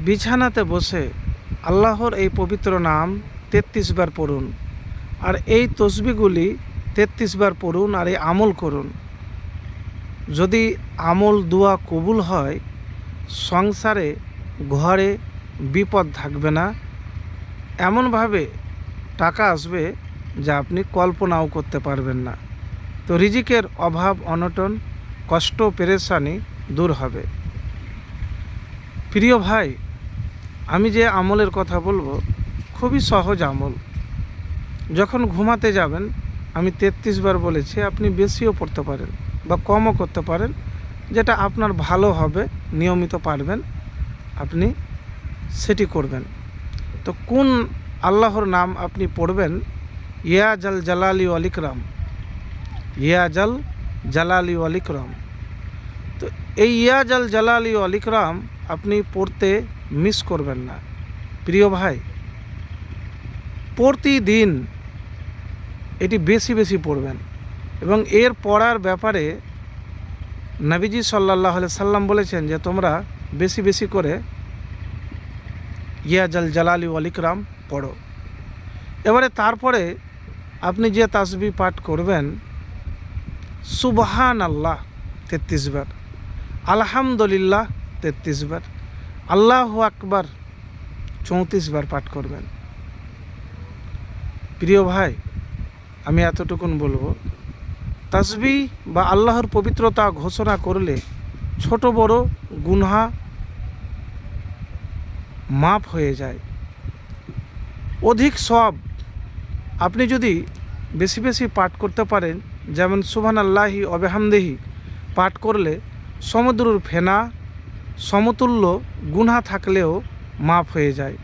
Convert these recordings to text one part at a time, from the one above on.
বিছানাতে বসে আল্লাহর এই পবিত্র নাম ৩৩ বার পড়ুন, আর এই তসবিহগুলি ৩৩ বার পড়ুন, আর এই আমল করুন। যদি আমল দোয়া কবুল হয়, সংসারে ঘরে বিপদ থাকবে না, এমনভাবে টাকা আসবে যা আপনি কল্পনাও করতে পারবেন না। তো রিজিকের অভাব অনটন, কষ্ট পেরেশানি দূর হবে। প্রিয় ভাই, আমি যে আমলের কথা বলবো খুবই সহজ আমল। যখন ঘুমাতে যাবেন, আমি ৩৩ বার বলেছি, আপনি বেশিও পড়তে পারেন বা কমও করতে পারেন, যেটা আপনার ভালো হবে, নিয়মিত পারবেন, আপনি সেটি করবেন। তো কোন আল্লাহর নাম আপনি পড়বেন? ইয়া জাল জালালি ওয়াল ইকরাম, ইয়া জাল জালালি ওয়াল ইকরাম। তো এই ইয়া জাল জালালি ওয়াল ইকরাম আপনি পড়তে মিস করবেন না। প্রিয় ভাই, প্রতিদিন এটি বেশি বেশি পড়বেন, এবং এর পড়ার ব্যাপারে নবীজি সাল্লাল্লাহু আলাইহি সাল্লাম বলেছেন যে তোমরা বেশি বেশি করে ইয়া জাল জালালি ওয়াল ইকরাম পড়ো। এবারে তারপরে আপনি যে তাসবিহ পাঠ করবেন, সুবহান আল্লাহ ৩৩ বার, আলহামদুলিল্লাহ ৩৩ বার, আল্লাহু আকবার ৩৪ বার পাঠ করবেন। প্রিয় ভাই, আমি এতটুকুন বলবো, তাসবিহ বা আল্লাহর পবিত্রতা ঘোষণা করলে ছোট বড় গুনাহ মাফ হয়ে যায়। অধিক সওয়াব আপনি যদি বেশি বেশি পাঠ করতে পারেন, যেমন সুবহানাল্লাহি ওয়া বিহামদিহি পাঠ করলে সমুদ্রের ফেনা সমতুল্য গুনাহ থাকলেও মাফ হয়ে যায়,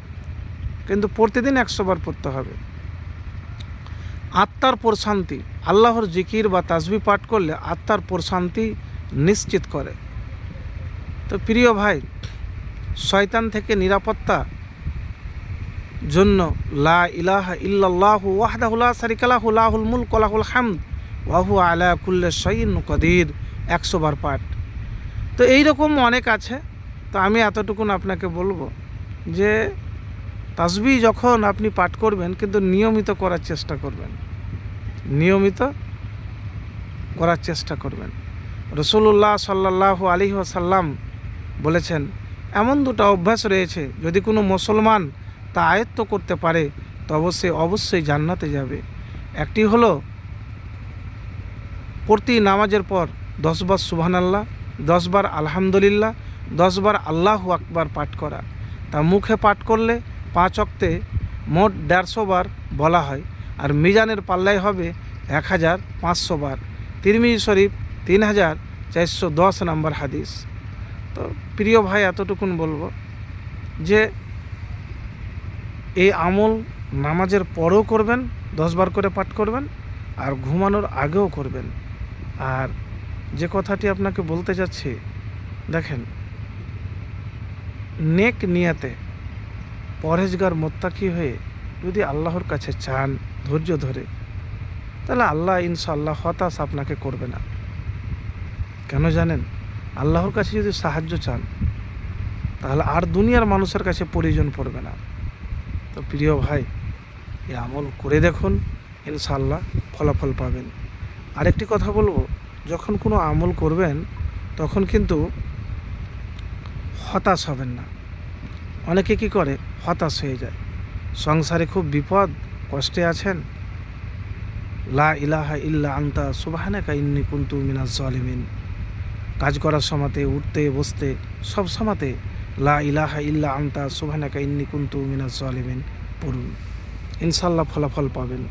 কিন্তু প্রতিদিন ১০০ বার পড়তে হবে। আত্মার প্রশান্তি, আল্লাহর জিকির বা তাসবিহ পাঠ করলে আত্মার প্রশান্তি নিশ্চিত করে। তো প্রিয় ভাই, শয়তান থেকে নিরাপত্তা জন্য লা ইলাহা ইল্লাল্লাহু ওয়াহদাহু লা শারীকা লাহু লাহুল মুলকু ওয়া লাহুল হামদ ওয়া হুয়া আলা কুল্লি শাইইন কাদির, ১০০ বার পাঠ। তো এইরকম অনেক আছে। তো আমি এতটুকুন আপনাকে বলবো যে তাসবিহ যখন আপনি পাঠ করবেন, কিন্তু নিয়মিত করার চেষ্টা করবেন, নিয়মিত করার চেষ্টা করবেন। রাসূলুল্লাহ সাল্লাল্লাহু আলাইহি ওয়াসাল্লাম বলেছেন, এমন দুটো অভ্যাস রয়েছে, যদি কোনো মুসলমান তা আয়ত্ত করতে পারে তবে সে অবশ্যই জান্নাতে যাবে। একটি হলো প্রতি নামাজের পর 10 বার সুবহানাল্লাহ, 10 বার আলহামদুলিল্লাহ, 10 বার আল্লাহু আকবার পাঠ করা। তা মুখে পাঠ করলে 5 ওয়াক্তে মোট 150 বার বলা হয়, আর মিজানের পাল্লায় হবে 1500 বার। তিরমিজি শরীফ 3410 নম্বর হাদিস। তো প্রিয় ভাই, এতটুকুন বলবো যে এই আমল নামাজের পরেও করবেন, 10 বার করে পাঠ করবেন, আর ঘুমানোর আগেও করবেন। আর যে কথাটি আপনাকে বলতে যাচ্ছি, দেখেন, নেক নিয়াতে পরহেজগার মোত্তাকি হয়ে যদি আল্লাহর কাছে চান ধৈর্য ধরে, তাহলে আল্লাহ ইনশাআল্লাহ হতাশ আপনাকে করবে না। কেন জানেন? আল্লাহর কাছে যদি সাহায্য চান, তাহলে আর দুনিয়ার মানুষের কাছে প্রয়োজন পড়বে না। তো প্রিয় ভাই, এই আমল করে দেখুন, ইনশাআল্লাহ ফলাফল পাবেন। আরেকটি কথা বলবো, যখন কোনো আমল করবেন তখন কিন্তু হতাশ হবেন না। অনেকে কি করে, হতাশ হয়ে যায়। সংসারে খুব বিপদ কষ্টে আছেন, লা ইলাহা ইল্লা আনতা সুবহানাকা ইন্নী কুনতু মিনাজ জালিমিন, কাজ করার সময়তে, উঠতে বসতে, সব সময়তে লা ইলাহা ইল্লা আনতা সুবহানাকা ইন্নী কুনতু মিনাজ জালিমিন পড়ুন, ইনশাআল্লাহ ফলাফল পাবেন।